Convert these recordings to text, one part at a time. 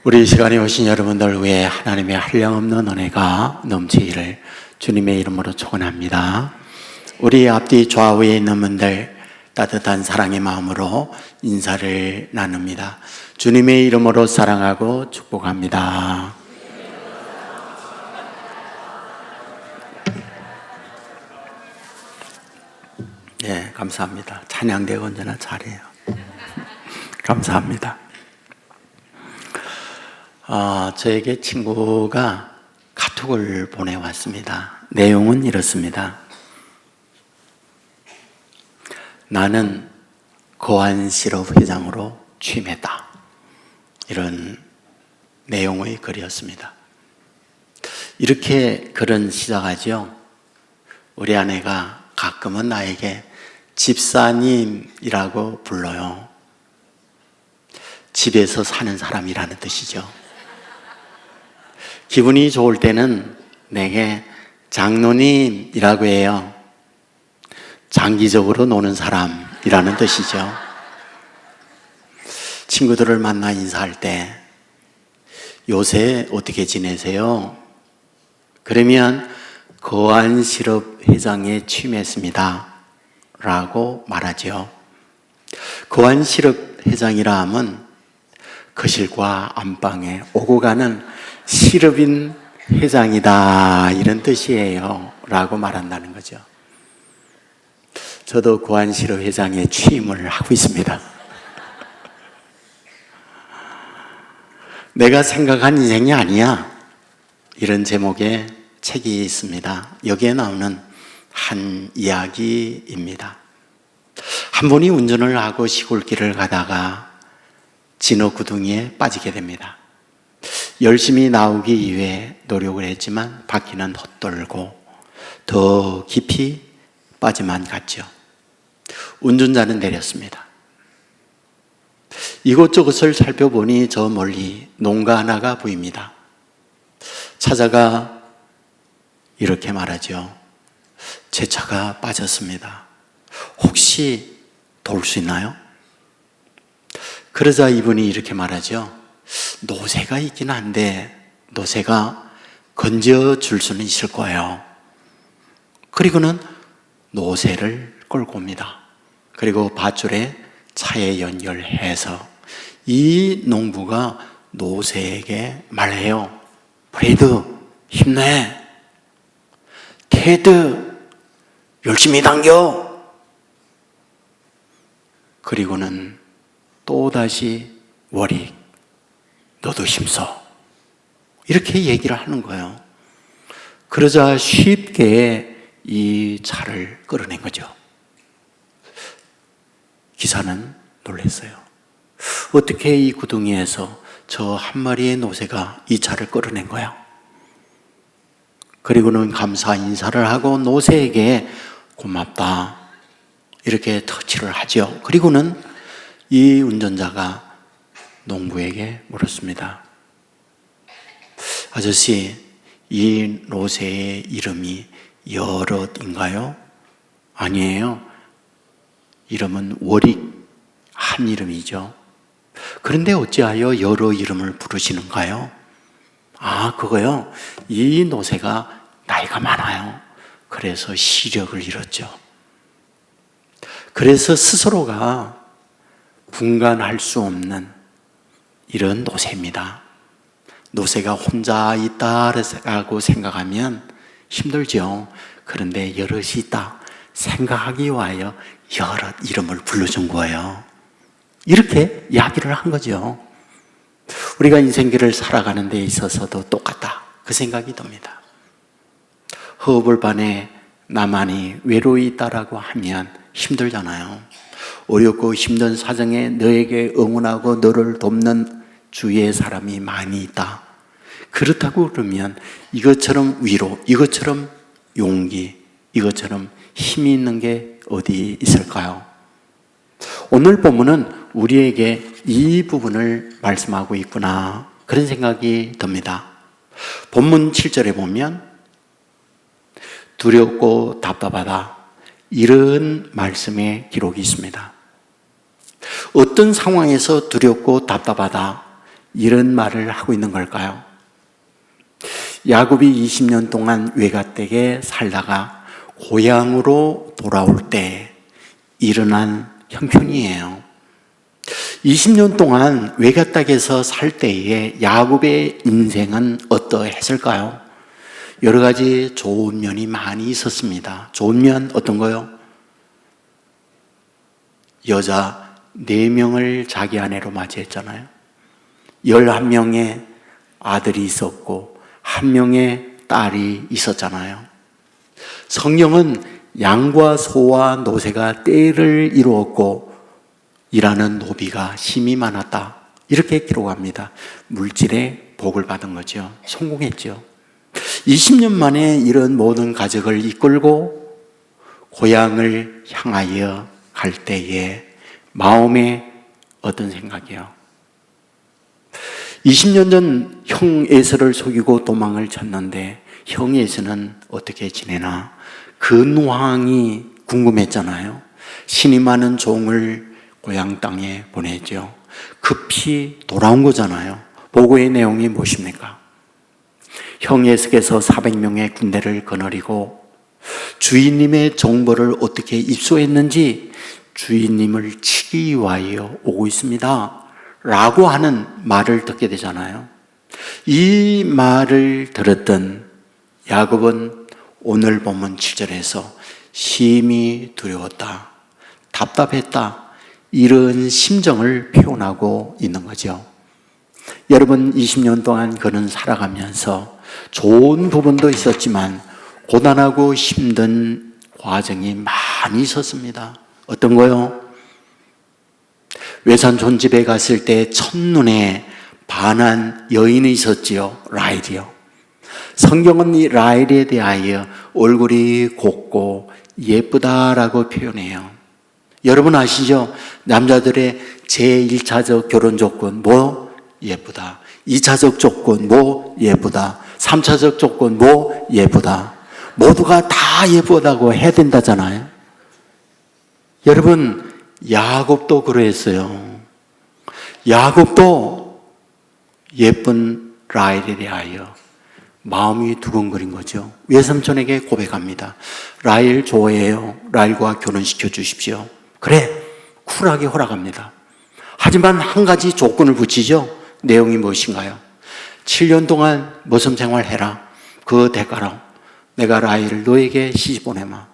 우리 이 시간에 오신 여러분들 위해 하나님의 한량없는 은혜가 넘치기를 주님의 이름으로 축원합니다. 우리 앞뒤 좌우에 있는 분들 따뜻한 사랑의 마음으로 인사를 나눕니다. 주님의 이름으로 사랑하고 축복합니다. 네, 감사합니다. 찬양대가 언제나 잘해요. 감사합니다. 저에게 친구가 카톡을 보내왔습니다. 내용은 이렇습니다. 나는 거한실업 회장으로 취임했다. 이런 내용의 글이었습니다. 이렇게 글은 시작하죠. 우리 아내가 가끔은 나에게 집사님이라고 불러요. 집에서 사는 사람이라는 뜻이죠. 기분이 좋을 때는 내게 장로님이라고 해요. 장기적으로 노는 사람이라는 뜻이죠. 친구들을 만나 인사할 때 요새 어떻게 지내세요? 그러면 거한실업 회장에 취임했습니다 라고 말하죠. 거한실업 회장이라 하면 거실과 안방에 오고 가는 실업인 회장이다 이런 뜻이에요 라고 말한다는 거죠. 저도 거한실업 회장에 취임을 하고 있습니다. 내가 생각한 인생이 아니야 이런 제목의 책이 있습니다. 여기에 나오는 한 이야기입니다. 한 분이 운전을 하고 시골길을 가다가 진흙구덩이에 빠지게 됩니다. 열심히 나오기 위해 노력을 했지만 바퀴는 헛돌고 더 깊이 빠지만 갔죠. 운전자는 내렸습니다. 이곳저곳을 살펴보니 저 멀리 농가 하나가 보입니다. 찾아가 이렇게 말하죠. 제 차가 빠졌습니다. 혹시 도울 수 있나요? 그러자 이분이 이렇게 말하죠. 노새가 있긴 한데 노새가 건져줄 수는 있을 거예요. 그리고는 노새를 끌고 옵니다. 그리고 밧줄에 차에 연결해서 이 농부가 노새에게 말해요. 브레이드 힘내. 테드 열심히 당겨. 그리고는 또다시 워릭 너도 힘써. 이렇게 얘기를 하는 거예요. 그러자 쉽게 이 차를 끌어낸 거죠. 기사는 놀랐어요. 어떻게 이 구덩이에서 저 한 마리의 노새가 이 차를 끌어낸 거야? 그리고는 감사 인사를 하고 노새에게 고맙다 이렇게 터치를 하죠. 그리고는 이 운전자가 농부에게 물었습니다. 아저씨, 이 노새의 이름이 여럿인가요? 아니에요. 이름은 워릭, 한 이름이죠. 그런데 어찌하여 여러 이름을 부르시는가요? 그거요. 이 노새가 나이가 많아요. 그래서 시력을 잃었죠. 그래서 스스로가 분간할 수 없는 이런 노새입니다. 노새가 혼자 있다라고 생각하면 힘들죠. 그런데 여럿이 있다 생각하기 위하여 여럿 이름을 불러준 거예요. 이렇게 이야기를 한 거죠. 우리가 인생길을 살아가는 데 있어서도 똑같다 그 생각이 듭니다. 허벌판에 나만이 외로이 있다라고 하면 힘들잖아요. 어렵고 힘든 사정에 너에게 응원하고 너를 돕는 주위의 사람이 많이 있다. 그렇다고 그러면 이것처럼 위로, 이것처럼 용기, 이것처럼 힘이 있는 게 어디 있을까요? 오늘 본문은 우리에게 이 부분을 말씀하고 있구나 그런 생각이 듭니다. 본문 7절에 보면 두렵고 답답하다 이런 말씀의 기록이 있습니다. 어떤 상황에서 두렵고 답답하다 이런 말을 하고 있는 걸까요? 야곱이 20년 동안 외갓댁에 살다가 고향으로 돌아올 때 일어난 형편이에요. 20년 동안 외갓댁에서 살 때에 야곱의 인생은 어떠했을까요? 여러 가지 좋은 면이 많이 있었습니다. 좋은 면 어떤 거요? 여자 4명을 자기 아내로 맞이했잖아요. 11명의 아들이 있었고 1명의 딸이 있었잖아요. 성경은 양과 소와 노새가 때를 이루었고 일하는 노비가 힘이 많았다, 이렇게 기록합니다. 물질의 복을 받은 거죠. 성공했죠. 20년 만에 이런 모든 가족을 이끌고 고향을 향하여 갈 때에 마음에 어떤 생각이요? 20년 전 형 에서를 속이고 도망을 쳤는데 형 에서는 어떻게 지내나 그 노항이 궁금했잖아요. 신이 많은 종을 고향 땅에 보내죠. 급히 돌아온 거잖아요. 보고의 내용이 무엇입니까? 형 에서께서 400명의 군대를 거느리고 주인님의 정보를 어떻게 입수했는지 주인님을 치기 위하여 오고 있습니다 라고 하는 말을 듣게 되잖아요. 이 말을 들었던 야곱은 오늘 본문 7절에서 심히 두려웠다, 답답했다, 이런 심정을 표현하고 있는 거죠. 여러분, 20년 동안 그는 살아가면서 좋은 부분도 있었지만 고단하고 힘든 과정이 많이 있었습니다. 어떤 거요? 외삼촌 집에 갔을 때 첫눈에 반한 여인이 있었지요. 라헬이요. 성경은 이 라헬에 대하여 얼굴이 곱고 예쁘다라고 표현해요. 여러분 아시죠? 남자들의 제1차적 결혼 조건 뭐? 예쁘다. 2차적 조건 뭐? 예쁘다. 3차적 조건 뭐? 예쁘다. 모두가 다 예쁘다고 해야 된다잖아요. 여러분, 야곱도 그랬어요. 야곱도 예쁜 라헬에 대하여 마음이 두근거린 거죠. 외삼촌에게 고백합니다. 라헬 좋아해요. 라헬과 결혼시켜 주십시오. 그래, 쿨하게 허락합니다. 하지만 한 가지 조건을 붙이죠. 내용이 무엇인가요? 7년 동안 모성 생활해라. 그 대가로 내가 라헬을 너에게 시집 보내마.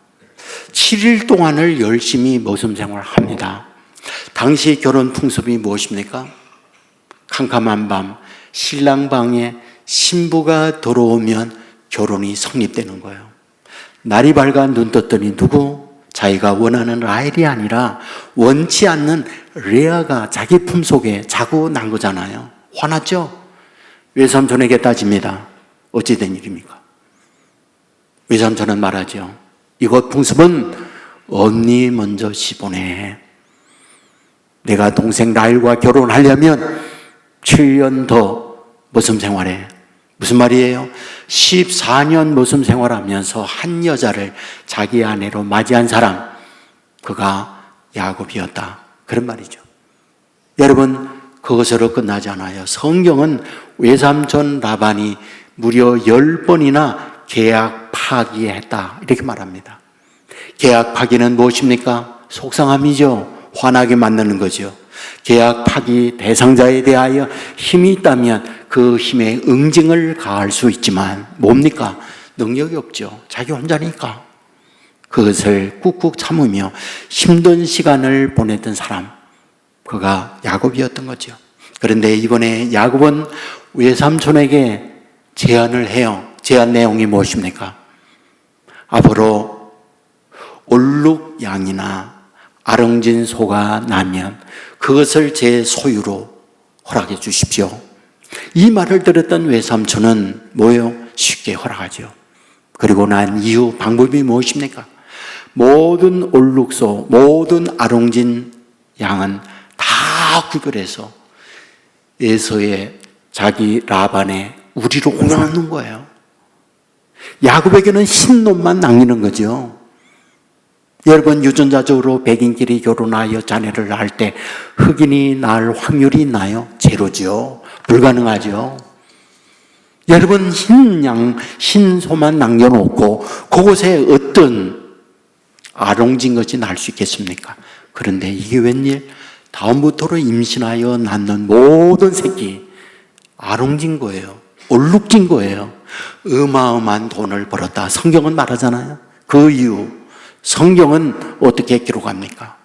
7일 동안을 열심히 모성 생활합니다. 당시 결혼 풍습이 무엇입니까? 캄캄한 밤 신랑 방에 신부가 들어오면 결혼이 성립되는 거예요. 날이 밝아 눈 떴더니 누구? 자기가 원하는 라헬이 아니라 원치 않는 레아가 자기 품속에 자고 난 거잖아요. 화났죠? 외삼촌에게 따집니다. 어찌 된 일입니까? 외삼촌은 말하죠. 이것 풍습은 언니 먼저 시보내. 내가 동생 라헬과 결혼하려면 7년 더 모성 생활해. 무슨 말이에요? 14년 모성 생활하면서 한 여자를 자기 아내로 맞이한 사람, 그가 야곱이었다, 그런 말이죠. 여러분, 그것으로 끝나지 않아요. 성경은 외삼촌 라반이 무려 10번이나 계약 파기했다, 이렇게 말합니다. 계약 파기는 무엇입니까? 속상함이죠. 화나게 만드는 거죠. 계약 파기 대상자에 대하여 힘이 있다면 그 힘에 응징을 가할 수 있지만 뭡니까? 능력이 없죠. 자기 혼자니까. 그것을 꾹꾹 참으며 힘든 시간을 보냈던 사람, 그가 야곱이었던 거죠. 그런데 이번에 야곱은 외삼촌에게 제안을 해요. 제안 내용이 무엇입니까? 앞으로 올룩 양이나 아렁진 소가 나면 그것을 제 소유로 허락해 주십시오. 이 말을 들었던 외삼촌은 뭐예요? 쉽게 허락하죠. 그리고 난 이후 방법이 무엇입니까? 모든 올룩소, 모든 아롱진 양은 다 구별해서 에서의 자기 라반의 우리로 옮겨놓는 거예요. 야곱에게는 흰놈만 남기는 거죠. 여러분, 유전자적으로 백인끼리 결혼하여 자녀를 낳을 때 흑인이 낳을 확률이 있나요? 제로죠. 불가능하죠. 여러분, 흰 소만 남겨놓고 그곳에 어떤 아롱진 것이 날 수 있겠습니까? 그런데 이게 웬일? 다음부터로 임신하여 낳는 모든 새끼 아롱진 거예요. 얼룩진 거예요. 어마어마한 돈을 벌었다. 성경은 말하잖아요. 그 이유 성경은 어떻게 기록합니까?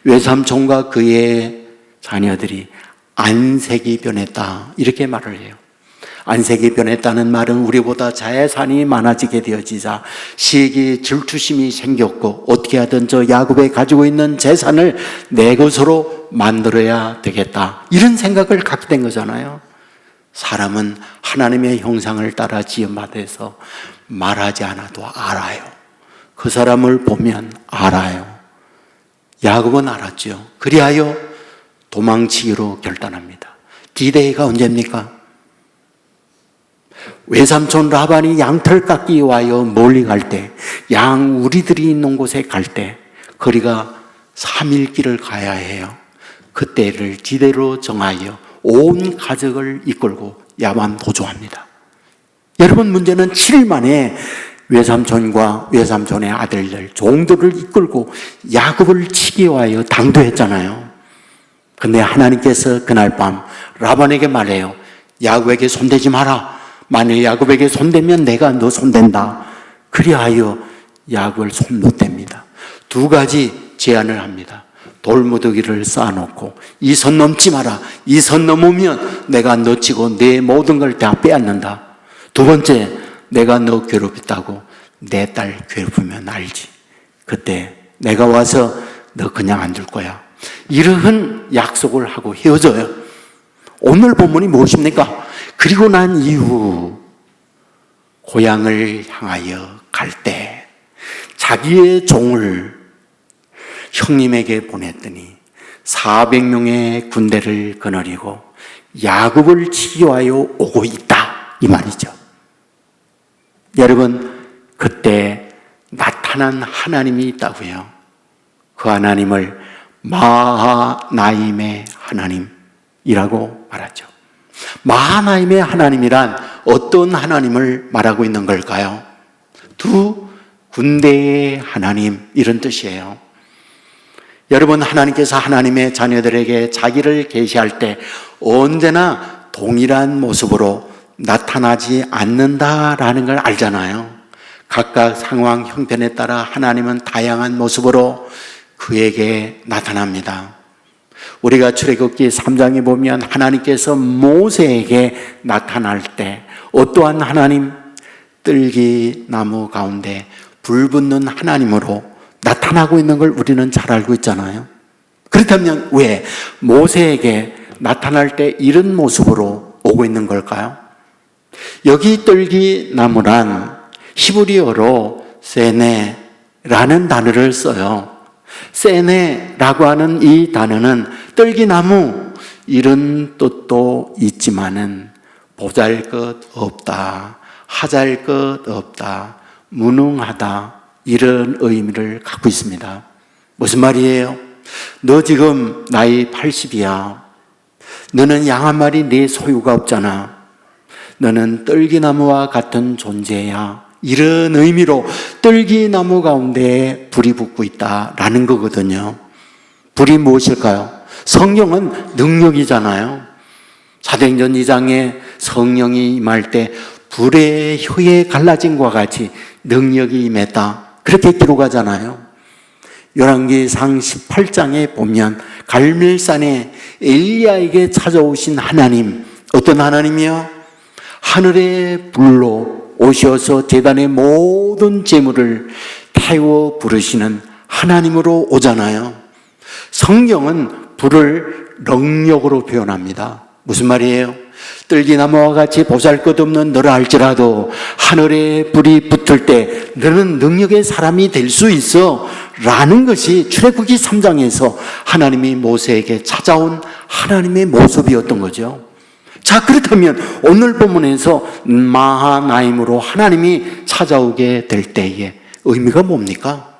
외삼촌과 그의 자녀들이 안색이 변했다 이렇게 말을 해요. 안색이 변했다는 말은 우리보다 재산이 많아지게 되어지자 시기 질투심이 생겼고 어떻게 하든 저 야곱이 가지고 있는 재산을 내 것으로 만들어야 되겠다 이런 생각을 갖게 된 거잖아요. 사람은 하나님의 형상을 따라 지음받아서 말하지 않아도 알아요. 그 사람을 보면 알아요. 야곱은 알았죠. 그리하여 도망치기로 결단합니다. D-Day가 언제입니까? 외삼촌 라반이 양털 깎기 와요 멀리 갈 때, 양 우리들이 있는 곳에 갈 때 거리가 3일 길을 가야 해요. 그때를 D-Day로 정하여 온 가족을 이끌고 야밤 도주합니다. 여러분, 문제는 7일 만에 외삼촌과 외삼촌의 아들들 종들을 이끌고 야곱을 치기 위하여 당도했잖아요. 근데 하나님께서 그날 밤 라반에게 말해요. 야곱에게 손대지 마라. 만일 야곱에게 손대면 내가 너 손댄다. 그리하여 야곱을 손 놓댑니다. 두 가지 제안을 합니다. 돌무더기를 쌓아놓고 이 선 넘지 마라. 이 선 넘으면 내가 너 치고 내 모든 걸 다 빼앗는다. 두 번째, 내가 너 괴롭혔다고 내 딸 괴롭히면 알지. 그때 내가 와서 너 그냥 안 둘 거야. 이러한 약속을 하고 헤어져요. 오늘 본문이 무엇입니까? 그리고 난 이후 고향을 향하여 갈 때 자기의 종을 형님에게 보냈더니 400명의 군대를 거느리고 야곱을 치기 위하여 오고 있다 이 말이죠. 여러분, 그때 나타난 하나님이 있다고요. 그 하나님을 마하나임의 하나님이라고 말하죠. 마하나임의 하나님이란 어떤 하나님을 말하고 있는 걸까요? 두 군대의 하나님 이런 뜻이에요. 여러분, 하나님께서 하나님의 자녀들에게 자기를 계시할 때 언제나 동일한 모습으로 나타나지 않는다라는 걸 알잖아요. 각각 상황 형편에 따라 하나님은 다양한 모습으로 그에게 나타납니다. 우리가 출애굽기 3장에 보면 하나님께서 모세에게 나타날 때 어떠한 하나님? 뜰기나무 가운데 불 붙는 하나님으로 나타나고 있는 걸 우리는 잘 알고 있잖아요. 그렇다면 왜 모세에게 나타날 때 이런 모습으로 오고 있는 걸까요? 여기 뜰기나무란 히브리어로 세네라는 단어를 써요. 세네라고 하는 이 단어는 뜰기나무 이런 뜻도 있지만은 보잘것없다, 하잘것없다, 무능하다 이런 의미를 갖고 있습니다. 무슨 말이에요? 너 지금 나이 80이야. 너는 양 한 마리 네 소유가 없잖아. 너는 뜰기나무와 같은 존재야. 이런 의미로 뜰기나무 가운데 불이 붙고 있다라는 거거든요. 불이 무엇일까요? 성령은 능력이잖아요. 사도행전 2장에 성령이 임할 때 불의 혀에 갈라짐과 같이 능력이 임했다. 그렇게 기록하잖아요. 열왕기상 18장에 보면 갈멜산에 엘리야에게 찾아오신 하나님, 어떤 하나님이요? 하늘의 불로 오셔서 제단의 모든 재물을 태워 부르시는 하나님으로 오잖아요. 성경은 불을 능력으로 표현합니다. 무슨 말이에요? 뜰기나무와 같이 보잘것없는 너를 알지라도 하늘에 불이 붙을 때 너는 능력의 사람이 될 수 있어 라는 것이 출애굽기 3장에서 하나님이 모세에게 찾아온 하나님의 모습이었던 거죠. 자, 그렇다면 오늘 본문에서 마하나임으로 하나님이 찾아오게 될 때의 의미가 뭡니까?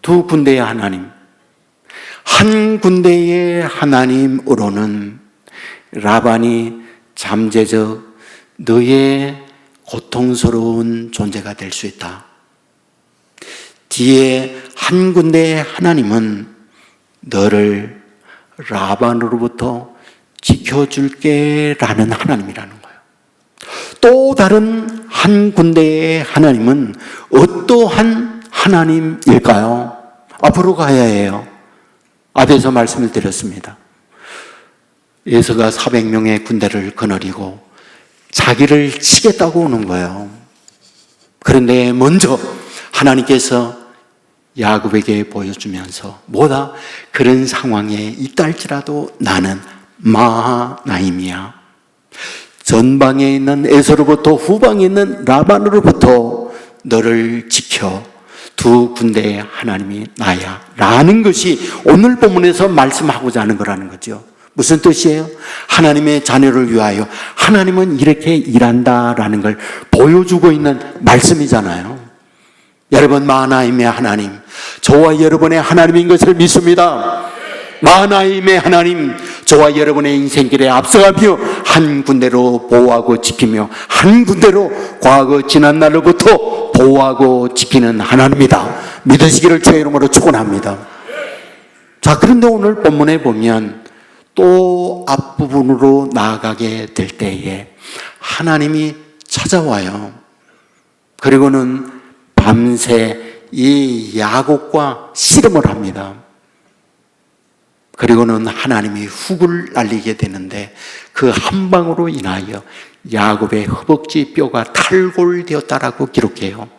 두 군대의 하나님, 한 군대의 하나님으로는 라반이 잠재적 너의 고통스러운 존재가 될 수 있다. 뒤에 한 군데의 하나님은 너를 라반으로부터 지켜줄게 라는 하나님이라는 거예요. 또 다른 한 군데의 하나님은 어떠한 하나님일까요? 앞으로 가야 해요. 앞에서 말씀을 드렸습니다. 에서가 400명의 군대를 거느리고 자기를 치겠다고 오는 거예요. 그런데 먼저 하나님께서 야곱에게 보여주면서 뭐다? 그런 상황에 있다 할지라도 나는 마하나임이야. 전방에 있는 에서로부터 후방에 있는 라반으로부터 너를 지켜 두 군대의 하나님이 나야 라는 것이 오늘 본문에서 말씀하고자 하는 거라는 거죠. 무슨 뜻이에요? 하나님의 자녀를 위하여 하나님은 이렇게 일한다라는 걸 보여주고 있는 말씀이잖아요. 여러분, 마하나임의 하나님, 저와 여러분의 하나님인 것을 믿습니다. 마하나임의 하나님, 저와 여러분의 인생길에 앞서가며 한 군데로 보호하고 지키며 한 군데로 과거 지난 날로부터 보호하고 지키는 하나님이다. 믿으시기를 주의 이름으로 축원합니다. 자, 그런데 오늘 본문에 보면 또 앞부분으로 나아가게 될 때에 하나님이 찾아와요. 그리고는 밤새 이 야곱과 씨름을 합니다. 그리고는 하나님이 훅을 날리게 되는데 그 한 방으로 인하여 야곱의 허벅지 뼈가 탈골되었다라고 기록해요.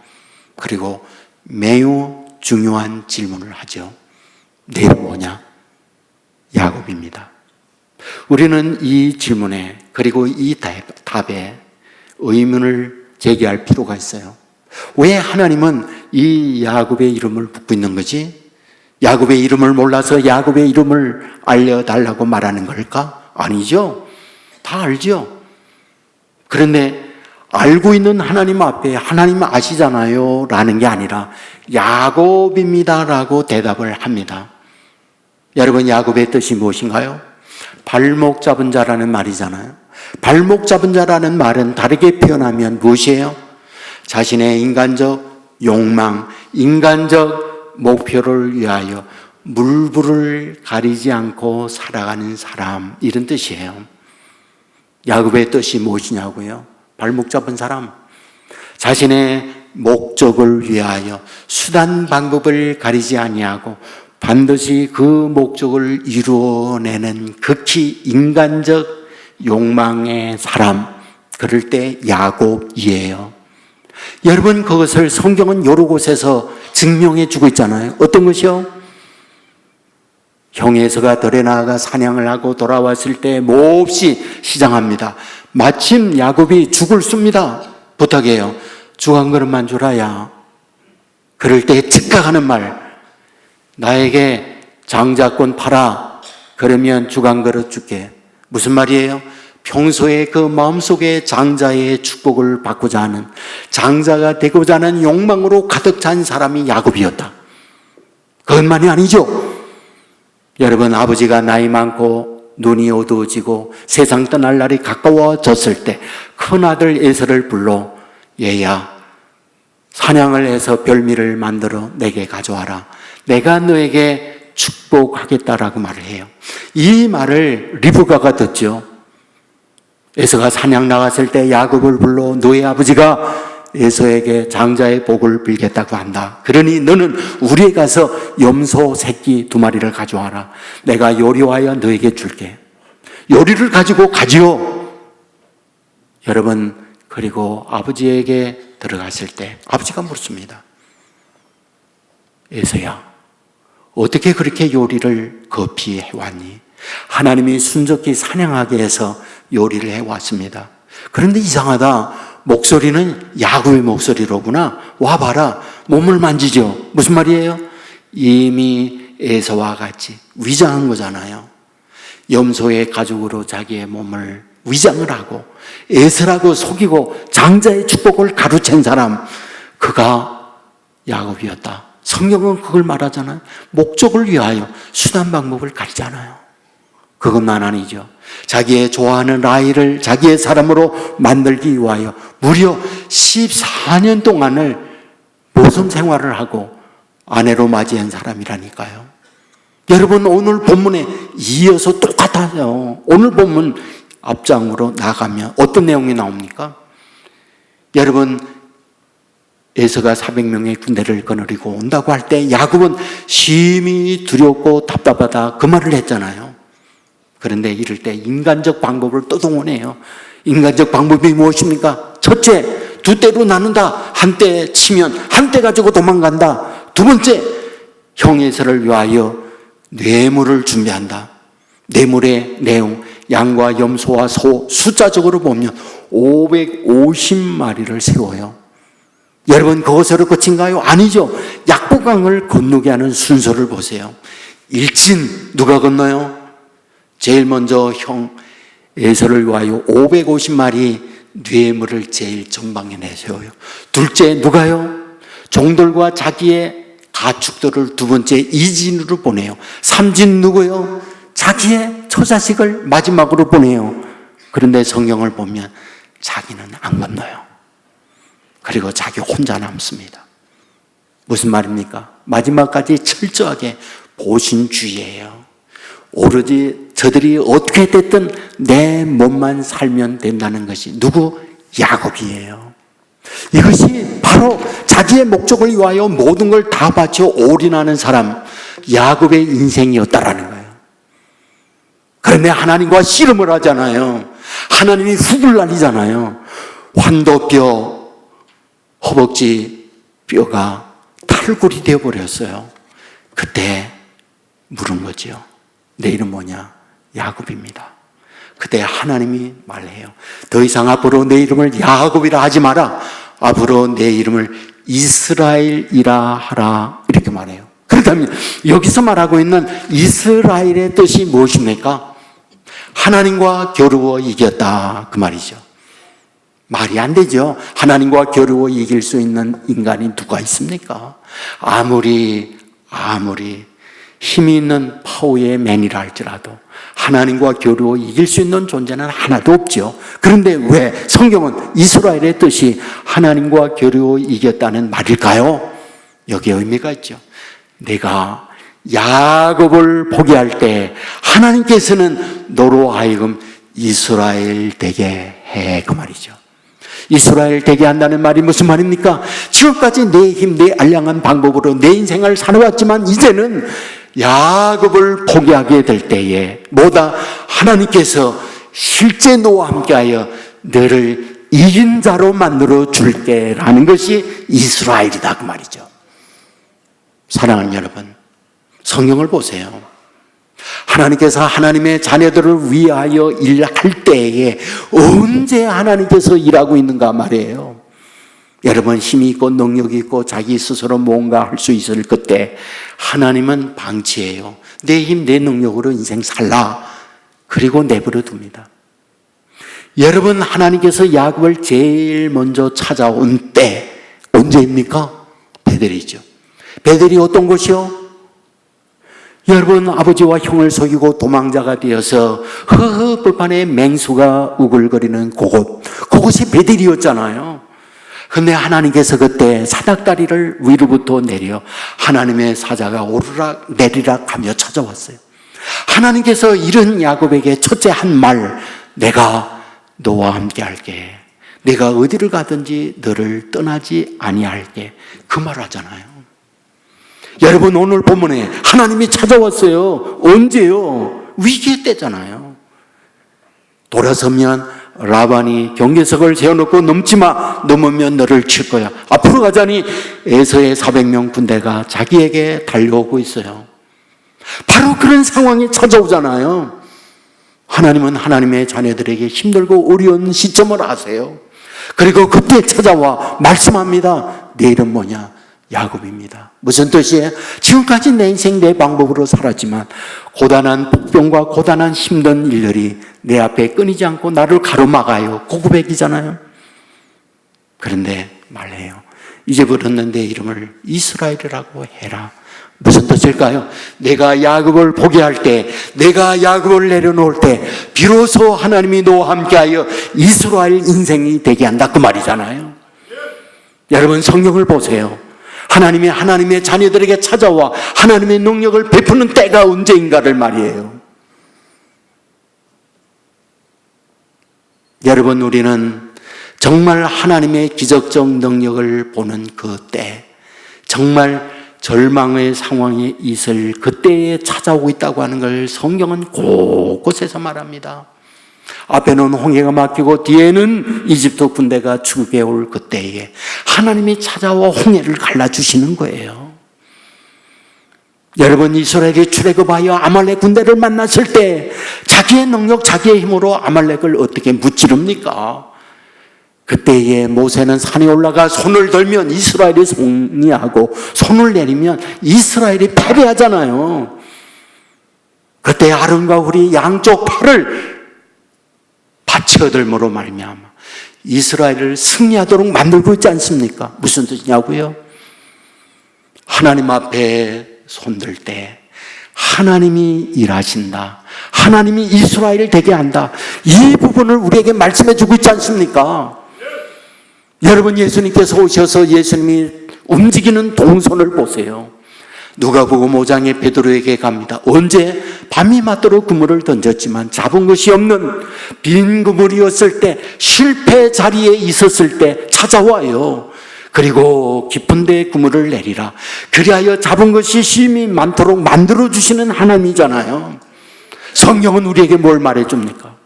그리고 매우 중요한 질문을 하죠. 내 이름 뭐냐? 야곱입니다. 우리는 이 질문에 그리고 이 답에 의문을 제기할 필요가 있어요. 왜 하나님은 이 야곱의 이름을 붙고 있는 거지? 야곱의 이름을 몰라서 야곱의 이름을 알려달라고 말하는 걸까? 아니죠. 다 알죠. 그런데 알고 있는 하나님 앞에 하나님 아시잖아요 라는 게 아니라 야곱입니다 라고 대답을 합니다. 여러분, 야곱의 뜻이 무엇인가요? 발목 잡은 자라는 말이잖아요. 발목 잡은 자라는 말은 다르게 표현하면 무엇이에요? 자신의 인간적 욕망, 인간적 목표를 위하여 물불을 가리지 않고 살아가는 사람, 이런 뜻이에요. 야곱의 뜻이 무엇이냐고요? 발목 잡은 사람, 자신의 목적을 위하여 수단 방법을 가리지 아니하고 반드시 그 목적을 이루어내는 극히 인간적 욕망의 사람, 그럴 때 야곱이에요. 여러분, 그것을 성경은 여러 곳에서 증명해 주고 있잖아요. 어떤 것이요? 형에서가 들에 나아가 사냥을 하고 돌아왔을 때 몹시 시장합니다. 마침 야곱이 죽을 씁니다. 부탁해요. 죽 한 그릇만 주라야. 그럴 때 즉각 하는 말, 나에게 장자권 팔아. 그러면 죽 한 그릇 줄게. 무슨 말이에요? 평소에 그 마음속에 장자의 축복을 받고자 하는, 장자가 되고자 하는 욕망으로 가득 찬 사람이 야곱이었다. 그것만이 아니죠. 여러분, 아버지가 나이 많고 눈이 어두워지고 세상 떠날 날이 가까워졌을 때 큰아들 에서를 불러 얘야, 사냥을 해서 별미를 만들어 내게 가져와라. 내가 너에게 축복하겠다라고 말을 해요. 이 말을 리브가가 듣죠. 에서가 사냥 나갔을 때 야곱을 불러 너의 아버지가 에서에게 장자의 복을 빌겠다고 한다. 그러니 너는 우리에 가서 염소 새끼 2마리를 가져와라. 내가 요리하여 너에게 줄게. 요리를 가지고 가지요. 여러분, 그리고 아버지에게 들어갔을 때 아버지가 묻습니다. 에서야, 어떻게 그렇게 요리를 급히 해왔니? 하나님이 순적히 사냥하게 해서 요리를 해왔습니다. 그런데 이상하다. 목소리는 야곱의 목소리로구나. 와봐라. 몸을 만지죠. 무슨 말이에요? 이미 에서와 같이 위장한 거잖아요. 염소의 가죽으로 자기의 몸을 위장을 하고 에서라고 속이고 장자의 축복을 가로챈 사람, 그가 야곱이었다. 성경은 그걸 말하잖아요. 목적을 위하여 수단 방법을 가리잖아요. 그것만 아니죠. 자기의 좋아하는 라헬을 자기의 사람으로 만들기 위하여 무려 14년 동안을 모성 생활을 하고 아내로 맞이한 사람이라니까요. 여러분, 오늘 본문에 이어서 똑같아요. 오늘 본문 앞장으로 나가면 어떤 내용이 나옵니까? 여러분, 에서가 400명의 군대를 거느리고 온다고 할 때 야곱은 심히 두렵고 답답하다 그 말을 했잖아요. 그런데 이럴 때 인간적 방법을 또 동원해요. 인간적 방법이 무엇입니까? 첫째, 두 대로 나눈다. 한 대 치면 한 대 가지고 도망간다. 두 번째, 형 에서를 위하여 뇌물을 준비한다. 뇌물의 내용, 양과 염소와 소, 숫자적으로 보면 550마리를 세워요. 여러분, 그것으로 끝인가요? 아니죠. 약보강을 건너게 하는 순서를 보세요. 일진, 누가 건너요? 제일 먼저 형 에서를 위하여 550마리 뇌물을 제일 전방에 내세워요. 둘째, 누가요? 종들과 자기의 가축들을 두 번째 이진으로 보내요. 삼진 누구요? 자기의 처자식을 마지막으로 보내요. 그런데 성경을 보면 자기는 안 건너요. 그리고 자기 혼자 남습니다. 무슨 말입니까? 마지막까지 철저하게 보신주의예요. 오로지 저들이 어떻게 됐든 내 몸만 살면 된다는 것이 누구? 야곱이에요. 이것이 바로 자기의 목적을 위하여 모든 걸 다 바쳐 올인하는 사람, 야곱의 인생이었다라는 거예요. 그런데 하나님과 씨름을 하잖아요. 하나님이 훅을 날리잖아요. 환도뼈, 허벅지 뼈가 탈골이 되어버렸어요. 그때 물은 거죠. 내 이름 뭐냐? 야곱입니다. 그때 하나님이 말해요. 더 이상 앞으로 내 이름을 야곱이라 하지 마라. 앞으로 내 이름을 이스라엘이라 하라. 이렇게 말해요. 그렇다면 여기서 말하고 있는 이스라엘의 뜻이 무엇입니까? 하나님과 겨루어 이겼다, 그 말이죠. 말이 안 되죠. 하나님과 겨루어 이길 수 있는 인간이 누가 있습니까? 아무리 힘이 있는 파워의 맨이라 할지라도 하나님과 겨루어 이길 수 있는 존재는 하나도 없죠. 그런데 왜 성경은 이스라엘의 뜻이 하나님과 겨루어 이겼다는 말일까요? 여기에 의미가 있죠. 내가 야곱을 포기할 때 하나님께서는 너로 하여금 이스라엘 되게 해, 그 말이죠. 이스라엘 되게 한다는 말이 무슨 말입니까? 지금까지 내 힘, 내 알량한 방법으로 내 인생을 살아왔지만 이제는 야곱을 포기하게 될 때에 뭐다? 하나님께서 실제 너와 함께하여 너를 이긴 자로 만들어 줄게 라는 것이 이스라엘이다, 그 말이죠. 사랑하는 여러분, 성경을 보세요. 하나님께서 하나님의 자녀들을 위하여 일할 때에 언제 하나님께서 일하고 있는가 말이에요. 여러분, 힘이 있고 능력이 있고 자기 스스로 뭔가 할 수 있을 그때 하나님은 방치해요. 내 힘, 내 능력으로 인생 살라. 그리고 내버려 둡니다. 여러분, 하나님께서 야곱을 제일 먼저 찾아온 때 언제입니까? 베델이죠. 베델이 어떤 곳이요? 여러분, 아버지와 형을 속이고 도망자가 되어서 허허벌판에 맹수가 우글거리는 그곳이 베델이었잖아요. 근데 하나님께서 그때 사닥다리를 위로부터 내려 하나님의 사자가 오르락 내리락 하며 찾아왔어요. 하나님께서 이런 야곱에게 첫째 한 말, 내가 너와 함께 할게. 내가 어디를 가든지 너를 떠나지 아니할게. 그 말 하잖아요. 여러분, 오늘 본문에 하나님이 찾아왔어요. 언제요? 위기의 때잖아요. 돌아서면 라반이 경계석을 세워놓고 넘지마, 넘으면 너를 칠 거야. 앞으로 가자니 에서의 400명 군대가 자기에게 달려오고 있어요. 바로 그런 상황이 찾아오잖아요. 하나님은 하나님의 자녀들에게 힘들고 어려운 시점을 아세요. 그리고 그때 찾아와 말씀합니다. 내 이름 뭐냐? 야곱입니다. 무슨 뜻이에요? 지금까지 내 인생 내 방법으로 살았지만 고단한 복병과 고단한 힘든 일들이 내 앞에 끊이지 않고 나를 가로막아요. 고구백이잖아요. 그런데 말해요. 이제 부르는 내 이름을 이스라엘이라고 해라. 무슨 뜻일까요? 내가 야곱을 포기할 때, 내가 야곱을 내려놓을 때 비로소 하나님이 너와 함께하여 이스라엘 인생이 되게 한다, 그 말이잖아요. 여러분, 성경을 보세요. 하나님이 하나님의 자녀들에게 찾아와 하나님의 능력을 베푸는 때가 언제인가를 말이에요. 여러분, 우리는 정말 하나님의 기적적 능력을 보는 그 때, 정말 절망의 상황에 있을 그때에 찾아오고 있다고 하는 걸 성경은 곳곳에서 말합니다. 앞에는 홍해가 막히고 뒤에는 이집트 군대가 죽여올 그때에 하나님이 찾아와 홍해를 갈라주시는 거예요. 여러분, 이스라엘이 출애굽하여 아말렉 군대를 만났을 때 자기의 능력, 자기의 힘으로 아말렉을 어떻게 무찌릅니까? 그때에 모세는 산에 올라가 손을 들면 이스라엘이 승리하고 손을 내리면 이스라엘이 패배하잖아요. 그때 아론과 훌이 양쪽 팔을 받쳐들므로 말미암아 이스라엘을 승리하도록 만들고 있지 않습니까? 무슨 뜻이냐고요? 하나님 앞에 손들 때 하나님이 일하신다, 하나님이 이스라엘을 되게 한다, 이 부분을 우리에게 말씀해 주고 있지 않습니까? 여러분, 예수님께서 오셔서 예수님이 움직이는 동선을 보세요. 누가복음 5장에 베드로에게 갑니다. 언제? 밤이 맞도록 그물을 던졌지만 잡은 것이 없는 빈 그물이었을 때, 실패 자리에 있었을 때 찾아와요. 그리고 깊은 데 그물을 내리라. 그리하여 잡은 것이 심히 많도록 만들어주시는 하나님이잖아요. 성경은 우리에게 뭘 말해줍니까?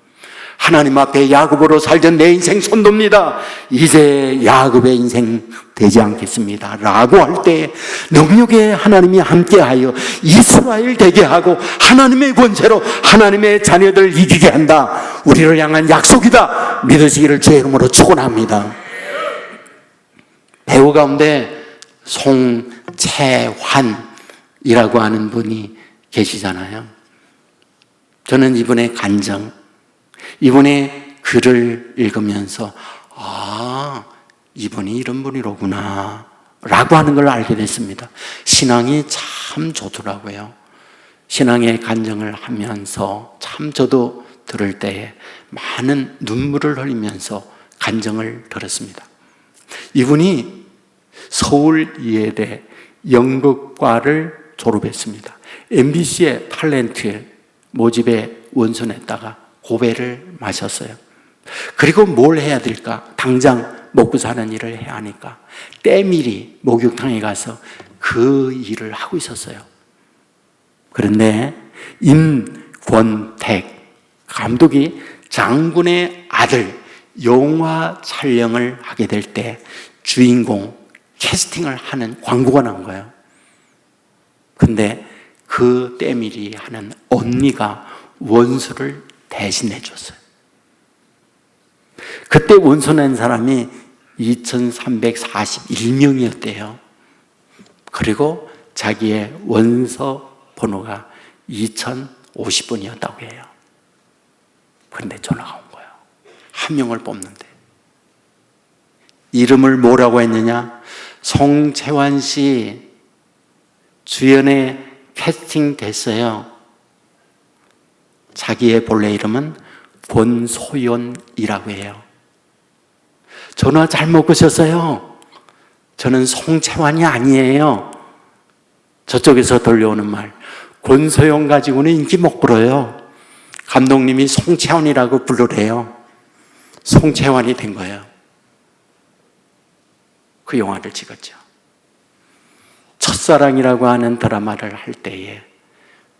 하나님 앞에 야곱으로 살던 내 인생 손돕니다. 이제 야곱의 인생 되지 않겠습니다 라고 할 때 능력의 하나님이 함께하여 이스라엘 되게 하고 하나님의 권세로 하나님의 자녀들 이기게 한다, 우리를 향한 약속이다 믿으시기를 주의 이름으로 축원합니다. 배우 가운데 송채환이라고 하는 분이 계시잖아요. 저는 이분의 간정, 이분의 글을 읽으면서 이분이 이런 분이로구나 라고 하는 걸 알게 됐습니다. 신앙이 참 좋더라고요. 신앙의 간증을 하면서 참 저도 들을 때에 많은 눈물을 흘리면서 간증을 들었습니다. 이분이 서울예대 연극과를 졸업했습니다. MBC의 탤런트 모집에 원서냈다가 고배를 마셨어요. 그리고 뭘 해야 될까? 당장 먹고 사는 일을 해야 하니까 때밀이 목욕탕에 가서 그 일을 하고 있었어요. 그런데 임권택 감독이 장군의 아들 영화 촬영을 하게 될 때 주인공 캐스팅을 하는 광고가 난 거예요. 근데 그 때밀이 하는 언니가 원수를 대신해 줬어요. 그때 원서 낸 사람이 2341명이었대요. 그리고 자기의 원서 번호가 2050번이었다고 해요. 그런데 전화가 온 거예요. 한 명을 뽑는데. 이름을 뭐라고 했느냐? 송채환 씨 주연에 캐스팅 됐어요. 자기의 본래 이름은 권소연이라고 해요. 전화 잘못 거셨어요. 저는 송채환이 아니에요. 저쪽에서 들려오는 말, 권소연 가지고는 인기 못 끌어요. 감독님이 송채환이라고 부르래요. 송채환이 된 거예요. 그 영화를 찍었죠. 첫사랑이라고 하는 드라마를 할 때에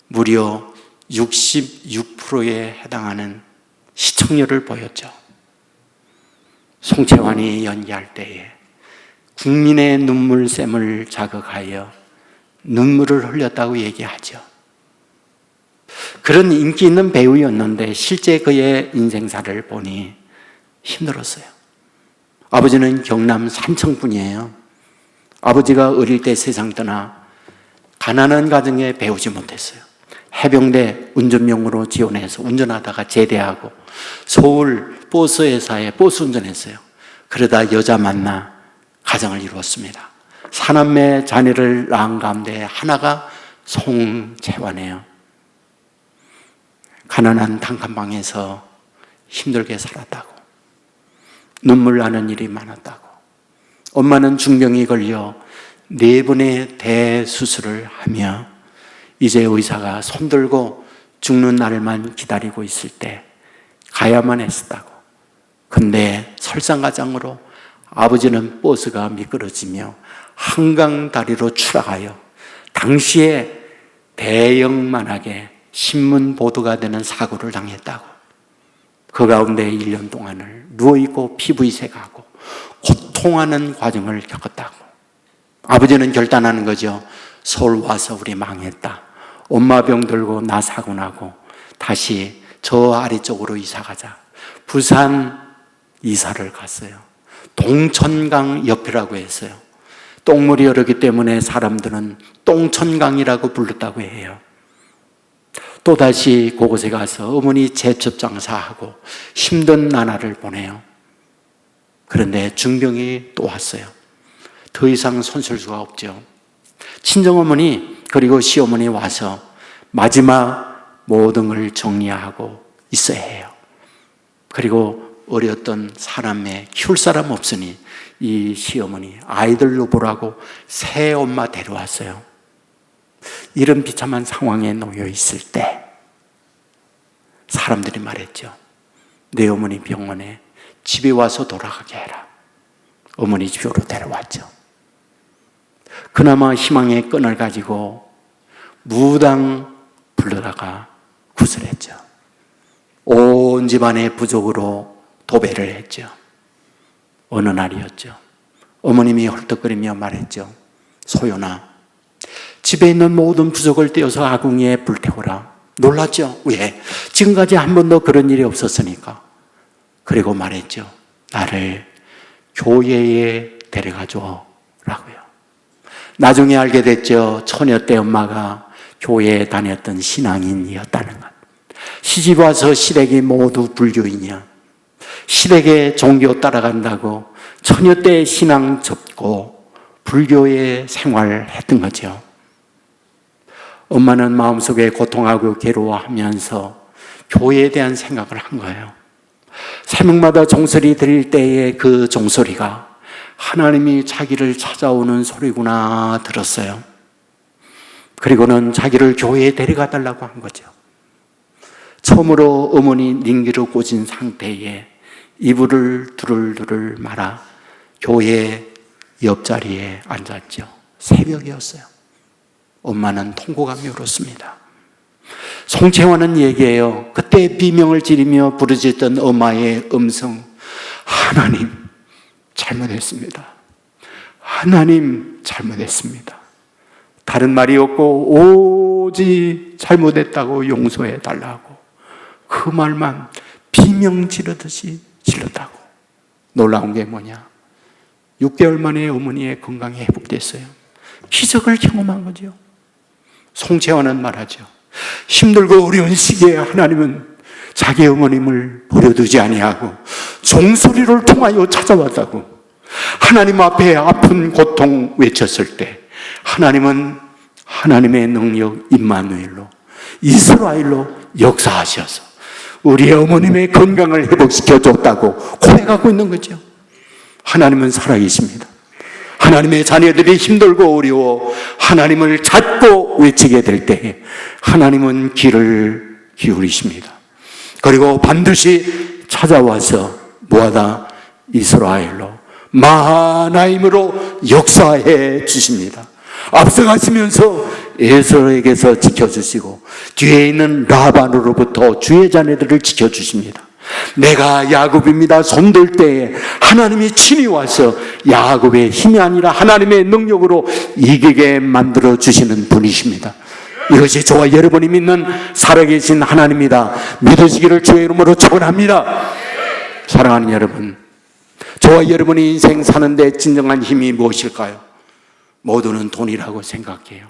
무려 66%에 해당하는 시청률을 보였죠. 송채환이 연기할 때에 국민의 눈물샘을 자극하여 눈물을 흘렸다고 얘기하죠. 그런 인기 있는 배우였는데 실제 그의 인생사를 보니 힘들었어요. 아버지는 경남 산청 분이에요. 아버지가 어릴 때 세상 떠나 가난한 가정에 배우지 못했어요. 해병대 운전병으로 지원해서 운전하다가 제대하고 서울 버스 회사에 버스 운전했어요. 그러다 여자 만나 가정을 이루었습니다. 사남매 자녀를 낳은 가운데 하나가 송채환이에요. 가난한 단칸방에서 힘들게 살았다고, 눈물 나는 일이 많았다고, 엄마는 중병이 걸려 4번의 대수술을 하며 이제 의사가 손들고 죽는 날만 기다리고 있을 때 가야만 했었다고. 근데 설상가장으로 아버지는 버스가 미끄러지며 한강 다리로 추락하여 당시에 대형만하게 신문 보도가 되는 사고를 당했다고. 그 가운데 1년 동안을 누워있고 PV색하고 고통하는 과정을 겪었다고. 아버지는 결단하는 거죠. 서울 와서 우리 망했다. 엄마 병 들고 나 사고 나고 다시 저 아래쪽으로 이사 가자. 부산 이사를 갔어요. 동천강 옆이라고 했어요. 똥물이 흐르기 때문에 사람들은 똥천강이라고 불렀다고 해요. 또다시 그곳에 가서 어머니 제첩 장사하고 힘든 나날을 보내요. 그런데 중병이 또 왔어요. 더 이상 손쓸 수가 없죠. 친정어머니 그리고 시어머니 와서 마지막 모든 걸 정리하고 있어야 해요. 그리고 어렸던 사람에 키울 사람 없으니 이 시어머니 아이들로 보라고 새 엄마 데려왔어요. 이런 비참한 상황에 놓여 있을 때 사람들이 말했죠. 내 어머니 병원에 집에 와서 돌아가게 해라. 어머니 집으로 데려왔죠. 그나마 희망의 끈을 가지고 무당 불러다가 구슬했죠. 온 집안의 부족으로 도배를 했죠. 어느 날이었죠. 어머님이 헐떡거리며 말했죠. 소연아, 집에 있는 모든 부족을 떼어서 아궁이에 불태워라. 놀랐죠? 왜? 지금까지 한 번도 그런 일이 없었으니까. 그리고 말했죠. 나를 교회에 데려가 줘라고요. 나중에 알게 됐죠. 처녀 때 엄마가 교회에 다녔던 신앙인이었다는 것. 시집 와서 시댁이 모두 불교인이야. 시댁의 종교 따라간다고 처녀 때 신앙 접고 불교에 생활했던 거죠. 엄마는 마음속에 고통하고 괴로워하면서 교회에 대한 생각을 한 거예요. 새벽마다 종소리 드릴 때의 그 종소리가 하나님이 자기를 찾아오는 소리구나 들었어요. 그리고는 자기를 교회에 데려가 달라고 한 거죠. 처음으로 어머니 링기로 꽂은 상태에 이불을 두들두들 말아 교회 옆자리에 앉았죠. 새벽이었어요. 엄마는 통곡하며 울었습니다. 송채환은 얘기해요. 그때 비명을 지르며 부르짖던 엄마의 음성, 하나님 잘못했습니다. 하나님 잘못했습니다. 다른 말이 없고 오직 잘못했다고 용서해 달라고 그 말만 비명 지르듯이 질렀다고. 놀라운 게 뭐냐? 6개월 만에 어머니의 건강이 회복됐어요. 기적을 경험한 거죠. 송채환은 말하죠. 힘들고 어려운 시기에 하나님은 자기 어머님을 버려두지 아니하고 종소리를 통하여 찾아왔다고. 하나님 앞에 아픈 고통 외쳤을 때 하나님은 하나님의 능력 임마누엘로 이스라엘로 역사하셔서 우리 어머님의 건강을 회복시켜 줬다고 고백하고 있는 거죠. 하나님은 살아계십니다. 하나님의 자녀들이 힘들고 어려워 하나님을 찾고 외치게 될 때에 하나님은 귀를 기울이십니다. 그리고 반드시 찾아와서 뭐하다? 이스라엘로 마하나임으로 역사해 주십니다. 앞서가시면서 에서에게서 지켜주시고 뒤에 있는 라반으로부터 주의 자녀들을 지켜주십니다. 내가 야곱입니다 손들 때에 하나님이 친히 와서 야곱의 힘이 아니라 하나님의 능력으로 이기게 만들어 주시는 분이십니다. 이것이 저와 여러분이 믿는 살아계신 하나님이다 믿으시기를 주의 이름으로 축원합니다. 사랑하는 여러분, 저와 여러분이 인생 사는데 진정한 힘이 무엇일까요? 모두는 돈이라고 생각해요.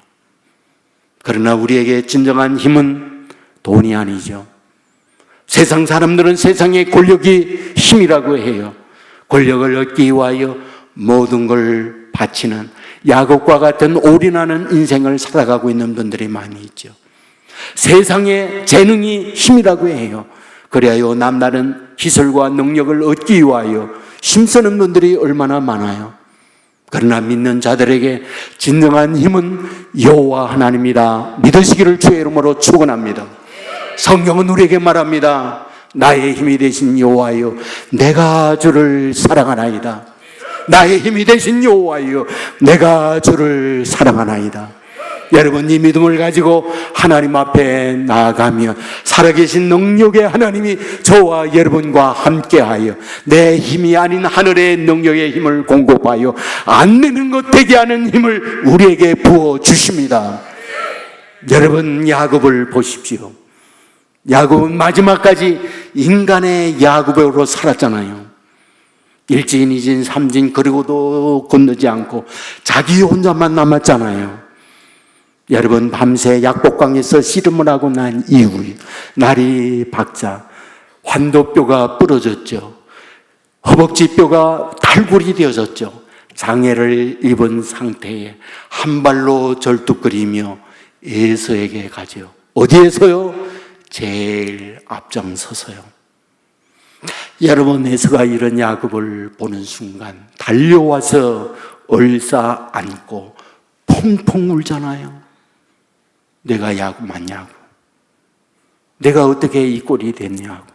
그러나 우리에게 진정한 힘은 돈이 아니죠. 세상 사람들은 세상의 권력이 힘이라고 해요. 권력을 얻기 위하여 모든 걸 바치는 야곱과 같은 올인하는 인생을 살아가고 있는 분들이 많이 있죠. 세상의 재능이 힘이라고 해요. 그래야 남다른 기술과 능력을 얻기 위하여 힘쓰는 분들이 얼마나 많아요. 그러나 믿는 자들에게 진정한 힘은 여호와 하나님이다 믿으시기를 주의 이름으로 축원합니다. 성경은 우리에게 말합니다. 나의 힘이 되신 여호와여, 내가 주를 사랑하나이다. 나의 힘이 되신 여호와여, 내가 주를 사랑하나이다. 여러분, 이 믿음을 가지고 하나님 앞에 나아가면 살아계신 능력의 하나님이 저와 여러분과 함께하여 내 힘이 아닌 하늘의 능력의 힘을 공급하여 안 되는 것 되게 하는 힘을 우리에게 부어주십니다. 여러분, 야곱을 보십시오. 야곱은 마지막까지 인간의 야곱으로 살았잖아요. 일진, 이진, 삼진 그리고도 건너지 않고 자기 혼자만 남았잖아요. 여러분, 밤새 약복강에서 씨름을 하고 난 이후에 날이 밝자 환도뼈가 부러졌죠. 허벅지뼈가 탈골이 되어졌죠. 장애를 입은 상태에 한 발로 절뚝거리며 에서에게 가죠. 어디에서요? 제일 앞장서서요. 여러분, 에서가 이런 야곱을 보는 순간 달려와서 얼싸 안고 펑펑 울잖아요. 내가 야곱 맞냐고, 내가 어떻게 이 꼴이 됐냐고.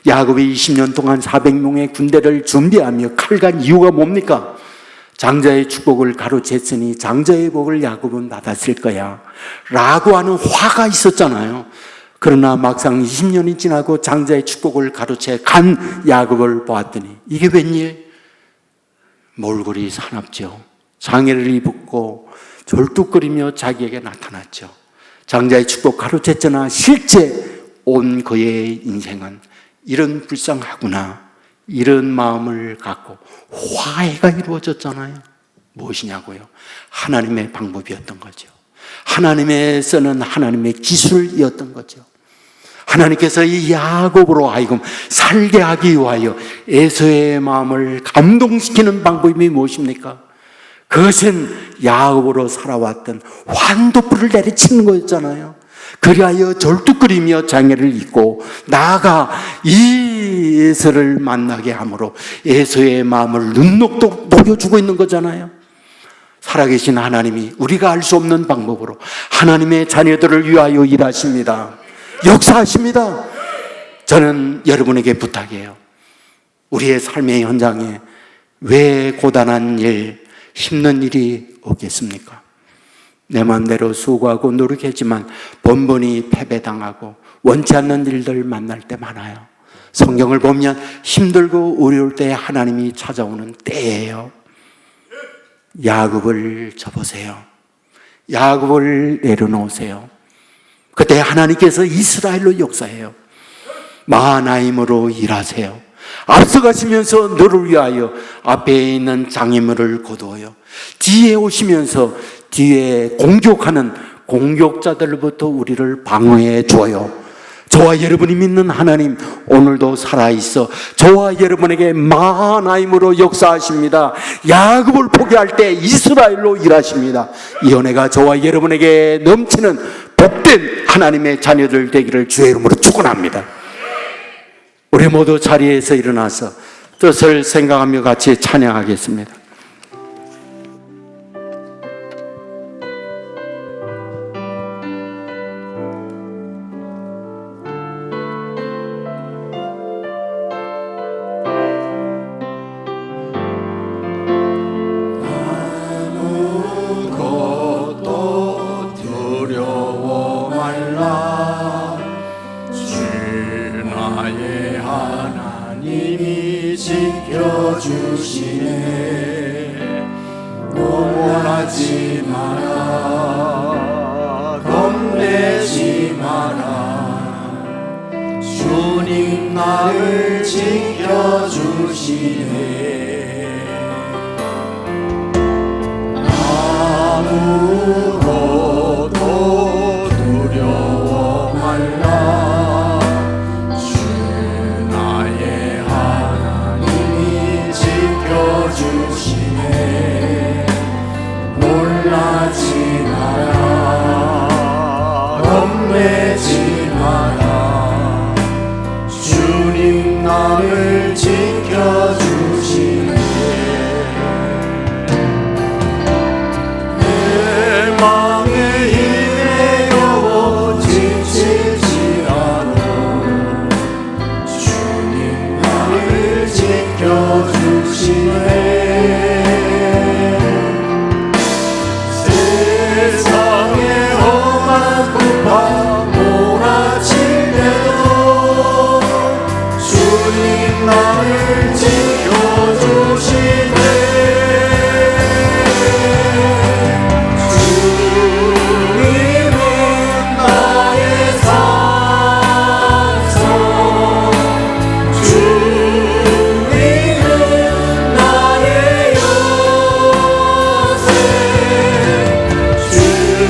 야곱이 20년 동안 400명의 군대를 준비하며 칼간 이유가 뭡니까? 장자의 축복을 가로챘으니 장자의 복을 야곱은 받았을 거야 라고 하는 화가 있었잖아요. 그러나 막상 20년이 지나고 장자의 축복을 가로채 간 야곱을 보았더니 이게 웬일? 몰골이 사납죠. 장애를 입고 절뚝거리며 자기에게 나타났죠. 장자의 축복 가로챘잖아. 실제 온 그의 인생은 이런 불쌍하구나, 이런 마음을 갖고 화해가 이루어졌잖아요. 무엇이냐고요? 하나님의 방법이었던 거죠. 하나님의 쓰는 하나님의 기술이었던 거죠. 하나님께서 이 야곱으로 하여금 살게 하기 위하여 에서의 마음을 감동시키는 방법이 무엇입니까? 그것은 야곱으로 살아왔던 환도뿔을 내리치는 거였잖아요. 그리하여 절뚝거리며 장애를 입고 나아가 이 에서를 만나게 함으로 에서의 마음을 눈녹도 녹여주고 있는 거잖아요. 살아계신 하나님이 우리가 알 수 없는 방법으로 하나님의 자녀들을 위하여 일하십니다. 역사하십니다. 저는 여러분에게 부탁해요. 우리의 삶의 현장에 왜 고단한 일, 힘든 일이 없겠습니까? 내 마음대로 수고하고 노력했지만 번번이 패배당하고 원치 않는 일들 만날 때 많아요. 성경을 보면 힘들고 어려울 때 하나님이 찾아오는 때예요. 야곱을 접으세요. 야곱을 내려놓으세요. 그때 하나님께서 이스라엘로 역사해요. 마하나임으로 일하세요. 앞서가시면서 너를 위하여 앞에 있는 장애물을 거두어요. 뒤에 오시면서 뒤에 공격하는 공격자들로부터 우리를 방어해 줘요. 저와 여러분이 믿는 하나님 오늘도 살아있어 저와 여러분에게 마하나임으로 역사하십니다. 야곱을 포기할 때 이스라엘로 일하십니다. 이 은혜가 저와 여러분에게 넘치는 복된 하나님의 자녀들 되기를 주의 이름으로 축원합니다. 우리 모두 자리에서 일어나서 뜻을 생각하며 같이 찬양하겠습니다. 주 나의 하나님이 지켜주시네. 세상의 험한 풍파 몰아칠 때도 주님 나를 지켜주시네. 주님은 나의 산성, 주님은 나의 요새,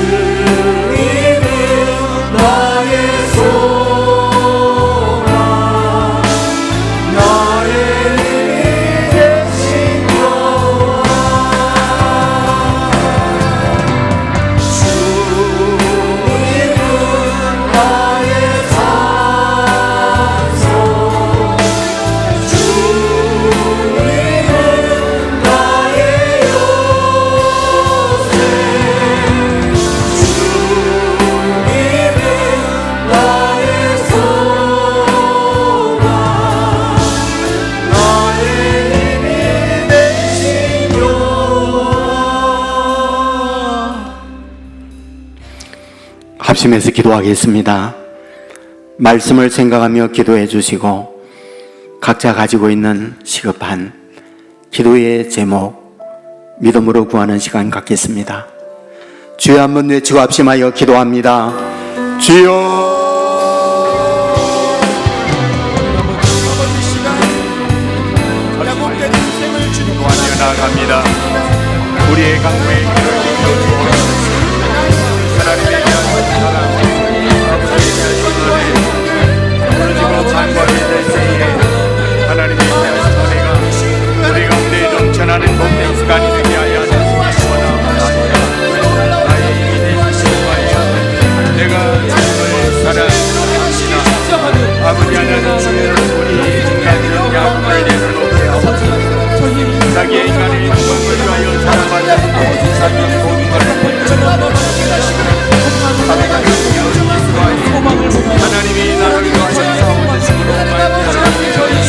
주님은 나의 소망, 나의 힘이 되신 여호와. 주님은 나의 산성, 주님은 나의 요새, 주님은 나의 소망, 나의 힘이 되신 여호와. 합심해서 기도하겠습니다. 말씀을 생각하며 기도해 주시고 각자 가지고 있는 시급한 기도의 제목 믿음으로 구하는 시간 갖겠습니다. 주여 한번 외치고 합심하여 기도합니다. 주여. 기도하며 나아갑니다. 우리의 강구에 길을 비켜 주옵소서. 하나님의 대한 사랑, 아버지의 대한 은혜, 부르짖고 간구하게 될 때에 하나님의 대한 은혜가 우리 가운데 넘쳐나는 복된 시간이 되게 하여 주시기 원합니다. 나의 힘이 되시기 원하여 내가 주님을 사랑합니다. 아버지 하나님, 우리 인간들은 야곱을 내려놓게 하옵소서. 자기의 인간의 영광을 위하여 살아가는 자기의 모든 것을 하나님이 나를 위하여 싸우시므로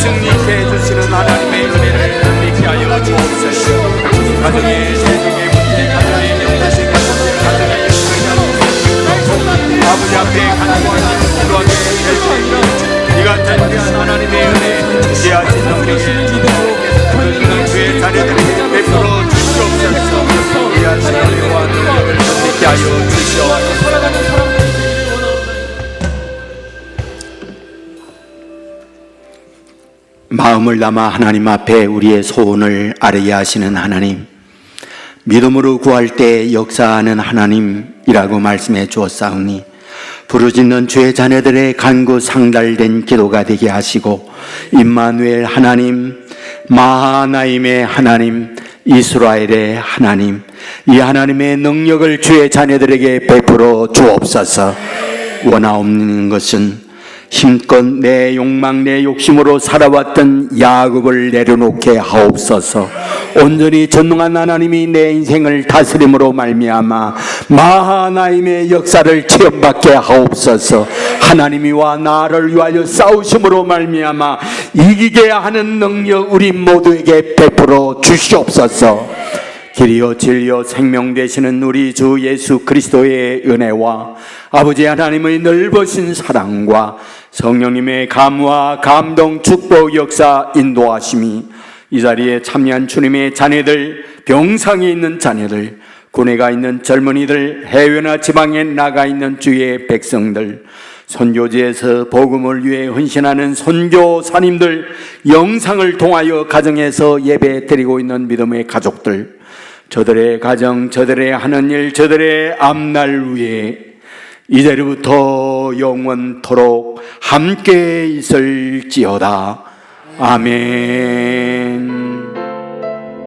승리케 해주시는 하나님의 은혜를 믿게 하여 주옵소서. 가정의 세상의 문제, 가정의 영혼의 가정의 아버지 앞에 간구하는 기도하게 될 때에 이 같은 귀한 하나님의 은혜 지하신 능력에 그는 주의 자녀들에게 베풀어 주시옵소서. 귀하신 은혜와 능력을 믿게 하여 주시옵소서. 마음을 담아 하나님 앞에 우리의 소원을 아뢰게 하시는 하나님, 믿음으로 구할 때 역사하는 하나님이라고 말씀해 주었사오니 부르짖는 주의 자녀들의 간구 상달된 기도가 되게 하시고 임마누엘 하나님, 마하나임의 하나님, 이스라엘의 하나님, 이 하나님의 능력을 주의 자녀들에게 베풀어 주옵소서. 원하옵는 것은 힘껏 내 욕망 내 욕심으로 살아왔던 야곱을 내려놓게 하옵소서. 온전히 전능한 하나님이 내 인생을 다스림으로 말미암아 마하나임의 역사를 체험받게 하옵소서. 하나님이와 나를 위하여 싸우심으로 말미암아 이기게 하는 능력 우리 모두에게 베풀어 주시옵소서. 길이요 진리요 생명 되시는 우리 주 예수 그리스도의 은혜와 아버지 하나님의 넓으신 사랑과 성령님의 감화 감동 축복 역사 인도하심이 이 자리에 참여한 주님의 자녀들, 병상에 있는 자녀들, 군에 가 있는 젊은이들, 해외나 지방에 나가 있는 주의 백성들, 선교지에서 복음을 위해 헌신하는 선교사님들, 영상을 통하여 가정에서 예배 드리고 있는 믿음의 가족들, 저들의 가정, 저들의 하는 일, 저들의 앞날 위에 이제부터 영원토록 함께 있을지어다. 아멘.